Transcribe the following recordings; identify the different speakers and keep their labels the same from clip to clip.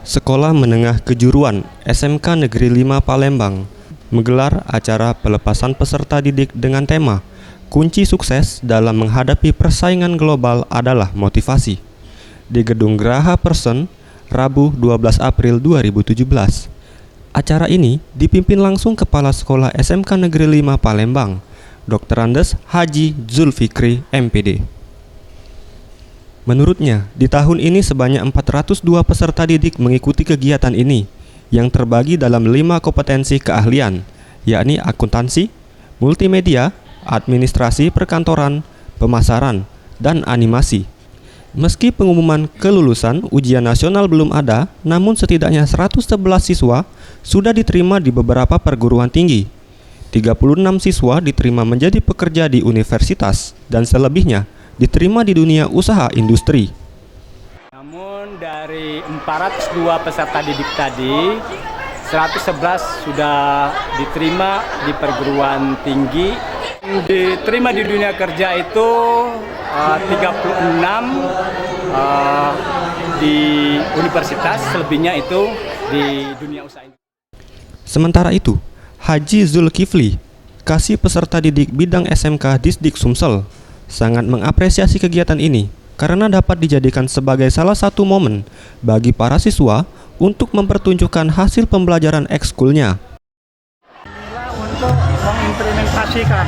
Speaker 1: Sekolah Menengah Kejuruan SMK Negeri 5 Palembang menggelar acara pelepasan peserta didik dengan tema Kunci Sukses dalam Menghadapi Persaingan Global adalah Motivasi di Gedung Geraha Person, Rabu 12 April 2017. Acara ini dipimpin langsung Kepala Sekolah SMK Negeri 5 Palembang, Dr. Andes Haji Zulfikri, MPD. Menurutnya, di tahun ini sebanyak 402 peserta didik mengikuti kegiatan ini yang terbagi dalam 5 kompetensi keahlian, yakni akuntansi, multimedia, administrasi perkantoran, pemasaran, dan animasi. Meski pengumuman kelulusan ujian nasional belum ada, namun setidaknya 111 siswa sudah diterima di beberapa perguruan tinggi. 36 siswa diterima menjadi pekerja di universitas dan selebihnya diterima di dunia usaha industri.
Speaker 2: Namun dari 402 peserta didik tadi, 111 sudah diterima di perguruan tinggi. Diterima di dunia kerja itu 36 di universitas, selebihnya itu di dunia usaha industri.
Speaker 1: Sementara itu, Haji Zulkifli, kasih peserta didik bidang SMK Disdik Sumsel, sangat mengapresiasi kegiatan ini karena dapat dijadikan sebagai salah satu momen bagi para siswa untuk mempertunjukkan hasil pembelajaran ekskulnya.
Speaker 3: Untuk mengimplementasikan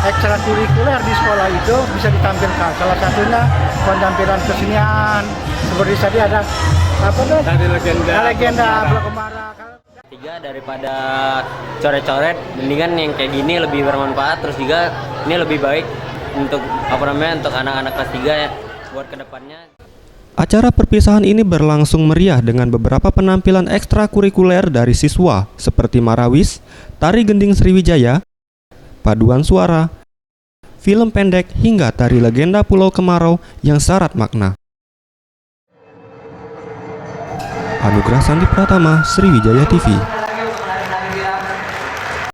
Speaker 3: ekstrakurikuler di sekolah itu bisa ditampilkan. Salah satunya penampilan kesenian, seperti tadi ada legenda Blok Kemara.
Speaker 4: Daripada coret-coret, mendingan yang kayak gini lebih bermanfaat, terus juga ini lebih baik untuk untuk anak-anak kelas 3 ya, buat kedepannya.
Speaker 1: Acara perpisahan ini berlangsung meriah dengan beberapa penampilan ekstrakurikuler dari siswa seperti marawis, tari gending Sriwijaya, paduan suara, film pendek hingga tari legenda Pulau Kemarau yang syarat makna. Anugrah Sandi Pratama, Sriwijaya TV.